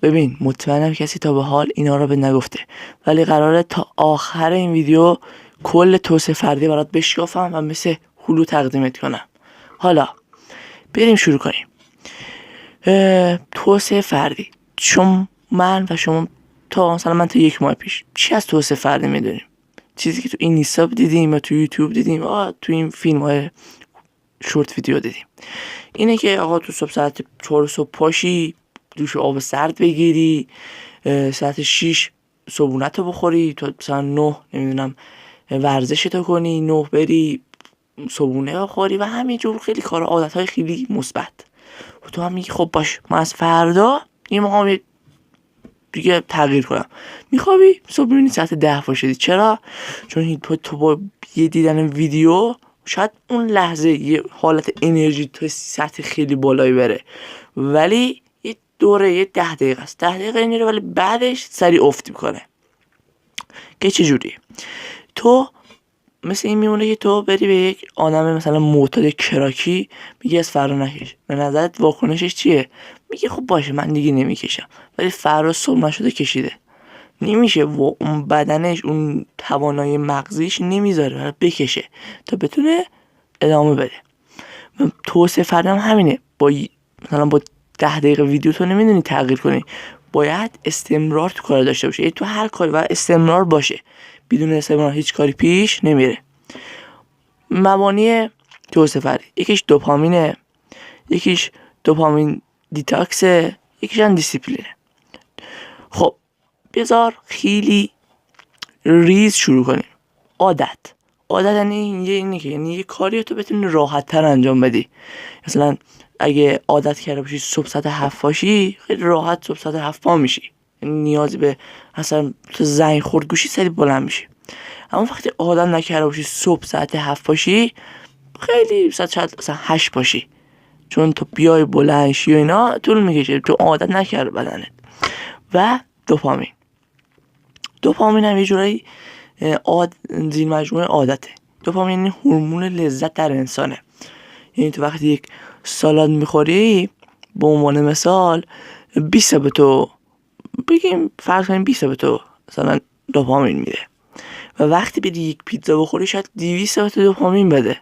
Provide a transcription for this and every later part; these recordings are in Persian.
ببین مطمئنم کسی تا به حال اینا رو به نگفته، ولی قراره تا آخر این ویدیو کل توسعه فردی برات بشکافم و مثل هلو تقدیمت کنم. حالا بریم شروع کنیم. توسعه فردی، چون من و شما مثلا من تا 1 ماه پیش چی از توسعه فردی میدونیم؟ چیزی که تو این اینستا دیدیم یا تو یوتیوب دیدیم، تو این فیلم های شورت ویدیو دیدیم، اینه که آقا تو صبح ساعت 4 صبح پاشی، دوش آب سرد بگیری، ساعت 6 صبحونت رو بخوری، تا مثلا 9 نمیدونم ورزشتو کنی، 9 بری صبحونه بخوری و همینجور خیلی کار عادتهای خیلی مثبت. و تو هم میگی خب باش، من از فردا میخوام دیگه تغییر کنم. میخوابی صبح میبینی ساعت 10 باشدی. چرا؟ چون تو با یه دیدن ویدیو شاید اون لحظه یه حالت انرژی تو سطح خیلی بالایی بره، ولی یه دوره یه 10 دقیقه است، 10 دقیقه اینجوری، ولی بعدش سریع افت میکنه. که چجوری؟ تو مثل این میمونه که تو بری به یک آدم مثلا معتاد کراکی میگی از فردا نکش. به نظرت واکنشش چیه؟ میگه خب باشه من دیگه نمیکشم، ولی فردا صبح نشده کشیده. نمیشه، و اون بدنش، اون توانایی مغزیش نمیذاره بکشه تا بتونه ادامه بده. توسعه فردی هم همینه. مثلا با 10 دقیقه ویدیو تو نمیدونی تغییر کنی، باید استمرار تو کار داشته باشه. تو هر کاری باید استمرار باشه، بدون استمرار هیچ کاری پیش نمیره. مبانی توسعه فردی، یکیش دوپامینه، یکیش دوپامین دیتاکسه، یکیش هم دیسیپلینه. خب بذار خیلی ریز شروع کنیم. عادت یعنی اینه که یه کاری تو بتونی راحت تر انجام بدی. مثلا اگه عادت کرده باشی صبح ساعت 7 باشی، خیلی راحت صبح ساعت 7 پا میشی، یعنی نیازی به مثلا تو زنگ خورد گوشی سری بلند میشی. اما وقتی عادت نکرده باشی صبح ساعت 7 باشی، خیلی شاید مثلا 8 باشی، چون تو بیای بلند شی و اینا طول میکشه، تو عادت نکرده بدنت. و دوپامین هم یه جورایی زیر مجموعه عادته. دوپامین یعنی هورمون لذت در انسانه. یعنی تو وقتی یک سالاد میخوری، به عنوان مثال 20 به تو بگیم، فرض کنیم 20 به تو مثلا دوپامین میده، و وقتی بری یک پیتزا بخوری شاید 200 به تو دوپامین بده،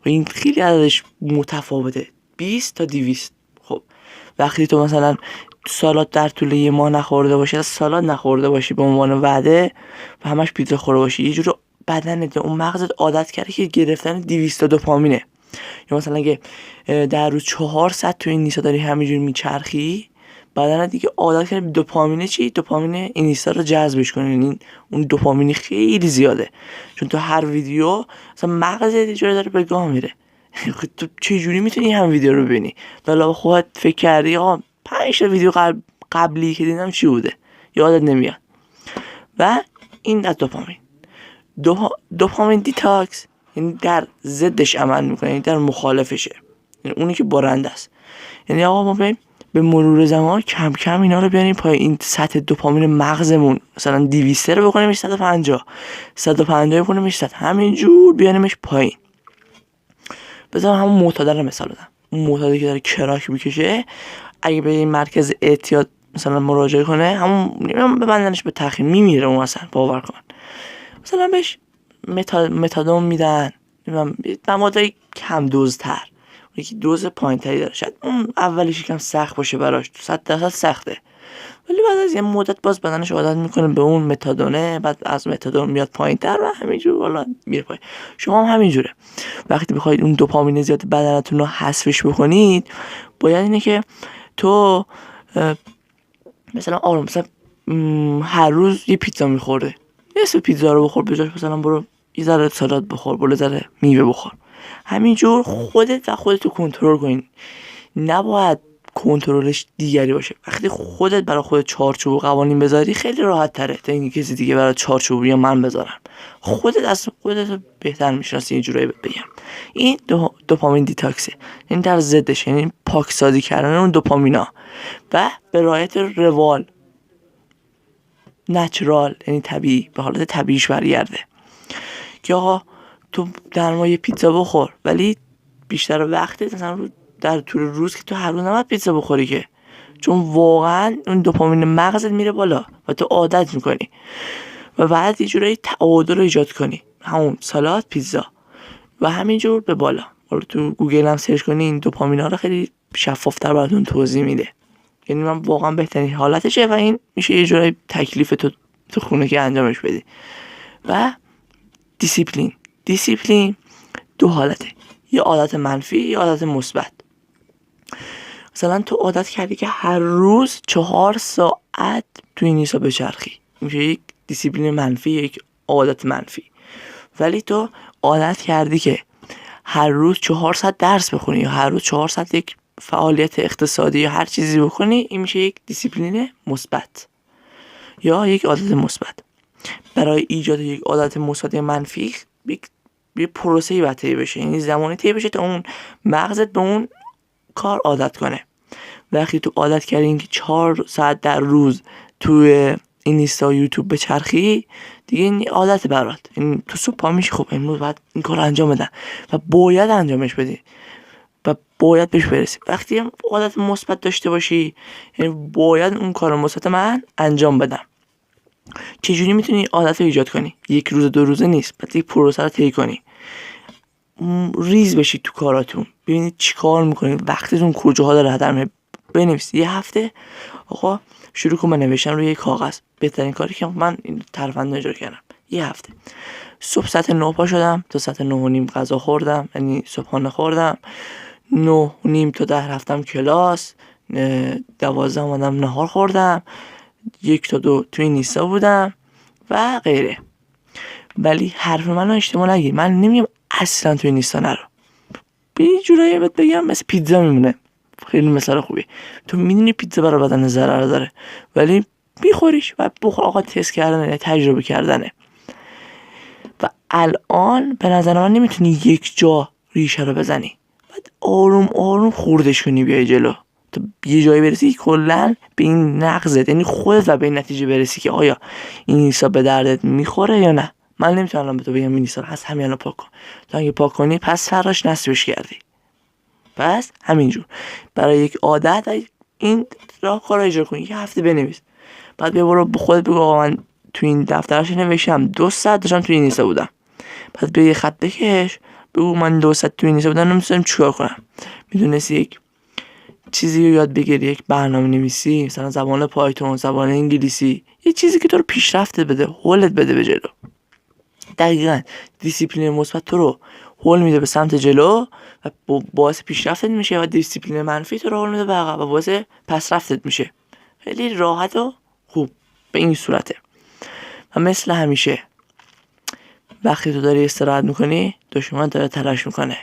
و این خیلی عددش متفاوته، 20 تا 200. خب وقتی تو مثلا سالاد در طول یه ماه نخورده باشی، از سالاد نخورده باشی به عنوان وعده و همش پیتزا خورده باشی، یه جور بدنت، اون مغزت عادت کرده که گرفتن 200 تا دوپامینه. یا مثلا اگه در روز 4 ساعت تو این اینستا داری همینجوری میچرخی، بدنت دیگه عادت کرده دوپامینه. چی؟ دوپامین این اینستا رو جذبش کنه. یعنی اون دوپامینی خیلی زیاده، چون تو هر ویدیو مثلا مغزت یه جوری داره به گاه میره. تو چه جوری میتونی هم ویدیو رو ببینی؟ والا خودت فکر کردی آقا 5 تا ویدیو قبلی که دیدم چی بوده؟ یادت نمیاد. و این از دوپامین دیتاکس، یعنی در ضدش عمل میکنه، یعنی در مخالفشه، یعنی اونی که برنده است. یعنی آقا ما به مرور زمان کم کم اینا رو بیاریم پای، این سطح دوپامین مغزمون مثلا 200 رو بکنیمش 150 بکنیمش 100، همینجور بیاریمش پایین. بذار همون معتاد رو مثال بدم. اون معتادی که داره کراک میکشه، اگه به این مرکز اعتیاد مثلا مراجعه کنه، همون ببندنش به تأخیر، میمیره اون اصلا، باور کن. مثلا بهش متادون میدن، نمادهای کم دوزتر، یکی دوز پایینتری داره، شاید اون اولش یکم سخت باشه براش، 100% سخته، ولی بعد از یه مدت باز بدنش عادت میکنه به اون متادونه، بعد از متادون میاد پایینتر و همینجور والا میره پایین. شما هم همینجوره. وقتی بخواید اون دوپامین زیاد بدنتون رو حذفش بکنید، باید اینه که تو مثلا مثلا هر روز یه پیتزا میخورده، نصف پیتزا رو بخور، بجاش مثلا برو یه ذره سالاد بخور، برو ذره میوه بخور. همینجور خودتو کنترل کنین. نباید کنترلش دیگری باشه. وقتی خودت برای خودت چارچوب و قوانین بذاری، خیلی راحت تره تا اینکه کسی دیگه برای چارچوب یا من بذارم. خودت از خودت بهتر میشناسی، یه جورایی بگم. این دوپامین دیتاکسه، این در ضدش، یعنی پاکسازی کردن اون دوپامینا و به رعایت روال نچرال، یعنی طبیعی، به حالت طبیعیش برگرده. که آقا تو در ما یه پیتزا بخور، ولی بیشتر وقتی مثلا در طول روز که تو هر روز نباید پیتزا بخوری، که چون واقعا اون دوپامین مغزت میره بالا و تو عادت میکنی و بعد یه جورایی تعادل رو ایجاد کنی، همون سالاد پیتزا و همینجور به بالا. تو گوگل هم سرچ کنی این دوپامینا رو خیلی شفافتر براتون توضیح میده. یعنی من واقعا بهترین حالتشه و این میشه یه جورایی تکلیف تو خونه که انجامش بدی. و دیسیپلین 2 حالته، یه عادت منفی یه عادت مثبت. مثلا تو عادت کردی که هر روز 4 ساعت تو این اینستا بچرخی، میشه یک دیسیپلین منفی، یک عادت منفی. ولی تو عادت کردی که هر روز 4 ساعت درس بخونی یا هر روز 4 ساعت یک فعالیت اقتصادی یا هر چیزی بکنی، این میشه یک دیسیپلین مثبت یا یک عادت مثبت. برای ایجاد یک عادت مثبت منفی یه پروسه‌ای باید طی بشه، یعنی زمانی طی بشه تا اون مغزت به اون کار عادت کنه. وقتی تو عادت کردی که 4 ساعت در روز توی اینستا یوتیوب بچرخی، دیگه این عادت برات، این تو صبح پا میشی خب امروز باید این کار انجام بدم و باید انجامش بدی و باید بهش برسی. وقتی عادت مثبت داشته باشی، یعنی باید اون کار مثبت من انجام بدم. چجوری میتونی عادت رو ایجاد کنی؟ 1 روز 2 روزه نیست، بعد یک پروسه رو طی کنی، ریز بشید تو کاراتون، ببینید چی کار میکنید، وقتتون کجاها داره هدر میره. بنویسید یه هفته آقا شروع کنم نوشتن روی یک کاغذ. بهترین کاری که من این ترفند اجرا کردم، یه هفته صبح ساعت 9 پا شدم تا ساعت 9:30 غذا خوردم، یعنی صبحانه خوردم، 9:30 تا 10 رفتم کلاس، 12 اومدم نهار خوردم، 1 تا 2 توی اینستا بودم و غیره. ولی حرف منو اشتباه نگیر، من نمیگم اصلا توی اینستا نرو. به یه جورایی بهت بگم مثل پیتزا میمونه، خیلی مثال خوبی. تو میدونی پیتزا برای بدن ضرر داره ولی میخوریش و بخور. آقا تست کردنه، تجربه کردنه. و الان به نظر من نمیتونی یک جا ریشه رو بزنی، بعد آروم آروم خوردش کنی بیای جلو تا یه جایی برسی کلن به این نقضت، یعنی خودت و به این نتیجه برسی که آیا این اینستا به دردت میخوره یا نه. من نمیتونم به تو بگم این اینستا رو از همین الان پاک کن، تا اگه پاک کنی پس فراش نصبش کردی. پس همینجور برای یک عادت این راهکار رو اجرا کن. یه هفته بنویس، بعد بیا برو به خودت بگو آقا من تو این دفترش نوشتم 2 ساعت داشتم تو این اینستا بودم. بعد بیا یه خط بکش بگو من 2 ساعت تو این اینستا بودم، نمی‌دونم چیکار کنم. میدونستی یک چیزی رو یاد بگیری، یک برنامه نویسی، مثلا زبان پایتون، زبان انگلیسی، یه چیزی که تو رو پیشرفت بده، هولت بده به جلو. دقیقاً دیسیپلین مثبت تو رو هول میده به سمت جلو و باعث پیشرفتت میشه و دیسیپلین منفی تو رو هول میده به عقب و باعث پسرفتت میشه. خیلی راحت و خوب به این صورته. و مثل همیشه وقتی تو داری استراحت میکنی دشمن داره تلاش میکنه.